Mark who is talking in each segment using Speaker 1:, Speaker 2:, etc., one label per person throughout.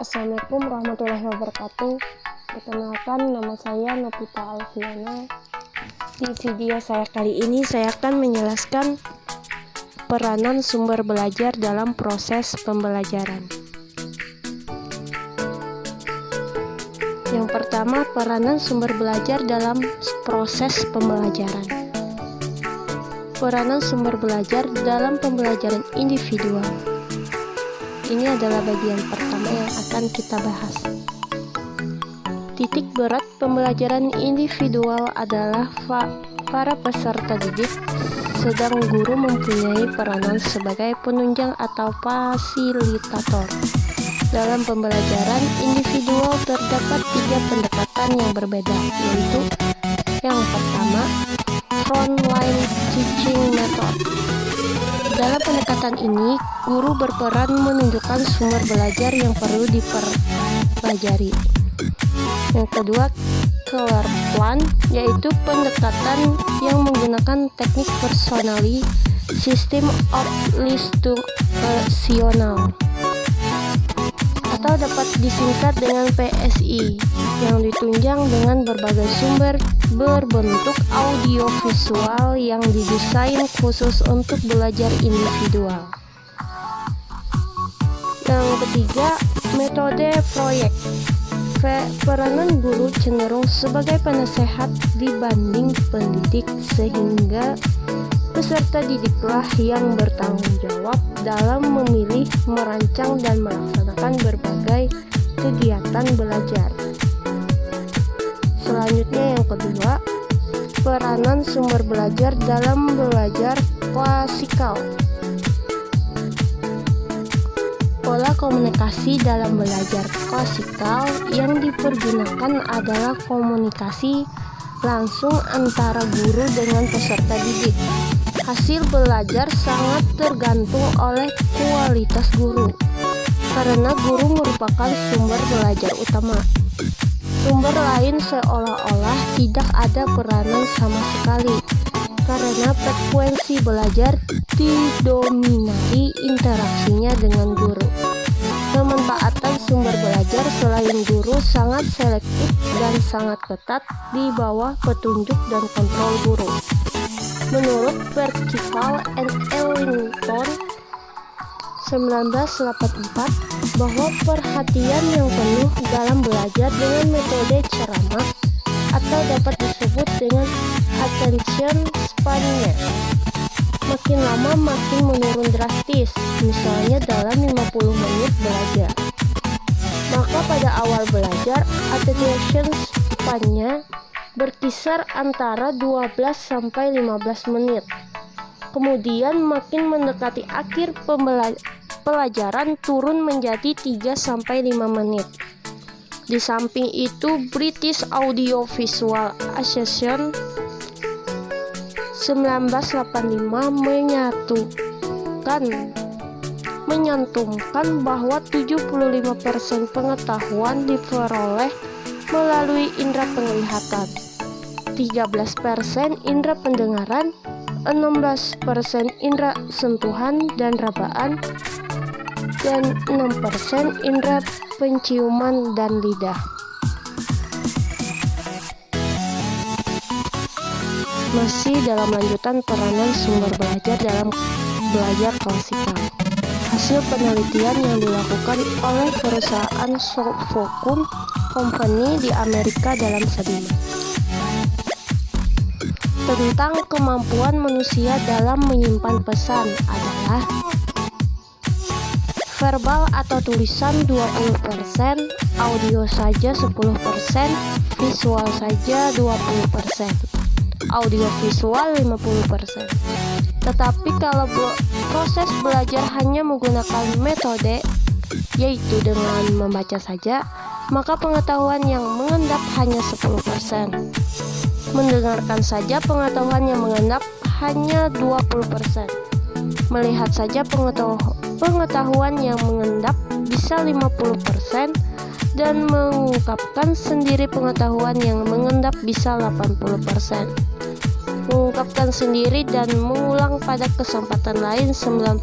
Speaker 1: Assalamualaikum warahmatullahi wabarakatuh. Perkenalkan, nama saya Novita Alfiana. Di video saya kali ini saya akan menjelaskan peranan sumber belajar dalam proses pembelajaran. Yang pertama, peranan sumber belajar dalam proses pembelajaran. Peranan sumber belajar dalam pembelajaran individual. Ini adalah bagian pertama yang akan kita bahas. Titik berat pembelajaran individual adalah para peserta didik, sedang guru mempunyai peranan sebagai penunjang atau fasilitator. Dalam pembelajaran individual terdapat 3 pendekatan yang berbeda, yaitu yang pertama, frontline teaching method. Dalam pendekatan ini, guru berperan menunjukkan sumber belajar yang perlu dipelajari. Yang kedua, clear plan, yaitu pendekatan yang menggunakan teknik personali, system of instructional, atau dapat disingkat dengan PSI, yang ditunjang dengan berbagai sumber berbentuk audiovisual yang didesain khusus untuk belajar individual. Yang ketiga, metode proyek. Peranan guru cenderung sebagai penasehat dibanding pendidik, sehingga peserta didiklah yang bertanggung jawab dalam memilih, merancang, dan melaksanakan berbagai kegiatan belajar. Selanjutnya yang kedua, peranan sumber belajar dalam belajar klasikal. Pola komunikasi dalam belajar klasikal yang dipergunakan adalah komunikasi langsung antara guru dengan peserta didik. Hasil belajar sangat tergantung oleh kualitas guru, karena guru merupakan sumber belajar utama. Sumber lain seolah-olah tidak ada peranan sama sekali, karena frekuensi belajar didominasi interaksinya dengan guru. Pemanfaatan sumber belajar selain guru sangat selektif dan sangat ketat di bawah petunjuk dan kontrol guru. Menurut Percival and Ellington 1984, bahwa perhatian yang penuh dalam belajar dengan metode ceramah atau dapat disebut dengan attention span-nya makin lama makin menurun drastis, misalnya dalam 50 menit belajar. Maka pada awal belajar, attention span-nya berkisar antara 12-15 menit. Kemudian makin mendekati akhir pelajaran turun menjadi 3-5 menit. Di samping itu, British Audio Visual Association 1985 menyantumkan bahwa 75% pengetahuan diperoleh melalui indera penglihatan, 13% indera pendengaran, 16% indera sentuhan dan rabaan, dan 6% indera penciuman dan lidah. Masih dalam lanjutan peranan sumber belajar dalam belajar klasikal. Hasil penelitian yang dilakukan oleh perusahaan Sofocum Company di Amerika dalam studi tentang kemampuan manusia dalam menyimpan pesan adalah verbal atau tulisan 20%, audio saja 10%, visual saja 20%, audio visual 50%. Tetapi kalau proses belajar hanya menggunakan metode, yaitu dengan membaca saja, maka pengetahuan yang mengendap hanya 10%. Mendengarkan saja pengetahuan yang mengendap hanya 20%. Melihat saja pengetahuan yang mengendap bisa 50%, dan mengungkapkan sendiri pengetahuan yang mengendap bisa 80%. Mengungkapkan sendiri dan mengulang pada kesempatan lain 90%.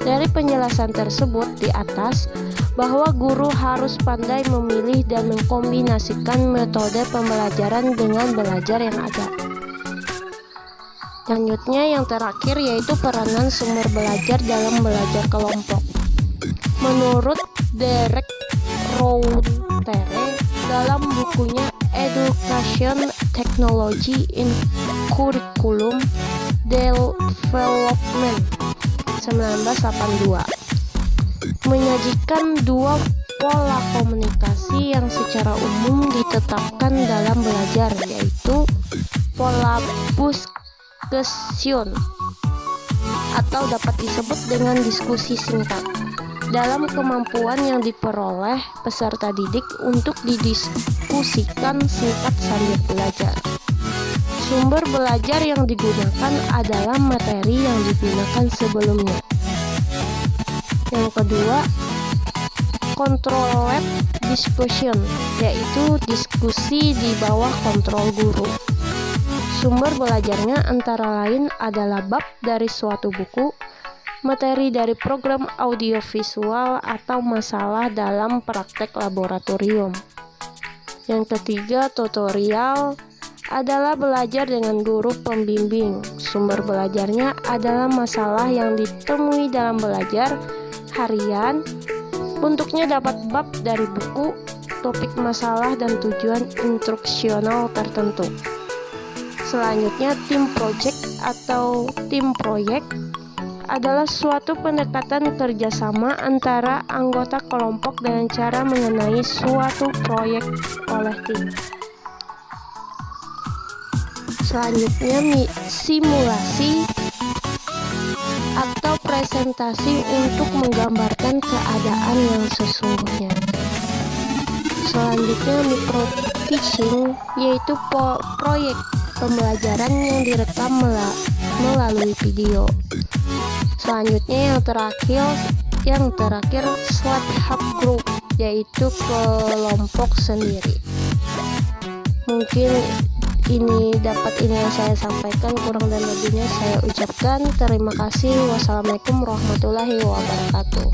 Speaker 1: Dari penjelasan tersebut di atas, bahwa guru harus pandai memilih dan mengkombinasikan metode pembelajaran dengan belajar yang ada. Selanjutnya yang terakhir yaitu peranan sumber belajar dalam belajar kelompok. Menurut Derek Routere dalam bukunya Education Technology in Curriculum Development 1982, menyajikan dua pola komunikasi yang secara umum ditetapkan dalam belajar, yaitu pola discussion atau dapat disebut dengan diskusi singkat dalam kemampuan yang diperoleh peserta didik untuk didiskusikan singkat sambil belajar. Sumber belajar yang digunakan adalah materi yang digunakan sebelumnya. Yang kedua, controlled discussion, yaitu diskusi di bawah kontrol guru. Sumber belajarnya antara lain adalah bab dari suatu buku, materi dari program audiovisual, atau masalah dalam praktek laboratorium. Yang ketiga, tutorial adalah belajar dengan guru pembimbing. Sumber belajarnya adalah masalah yang ditemui dalam belajar harian. Bentuknya dapat bab dari buku, topik masalah, dan tujuan instruksional tertentu. Selanjutnya, tim project atau tim proyek adalah suatu pendekatan kerjasama antara anggota kelompok dengan cara mengenai suatu proyek oleh tim. Selanjutnya, simulasi atau presentasi untuk menggambarkan keadaan yang sesungguhnya. Selanjutnya, micro teaching, yaitu proyek pembelajaran yang direkam melalui video. Selanjutnya yang terakhir self-help group, yaitu kelompok sendiri. Mungkin ini yang saya sampaikan, kurang dan lebihnya saya ucapkan terima kasih. Wassalamualaikum warahmatullahi wabarakatuh.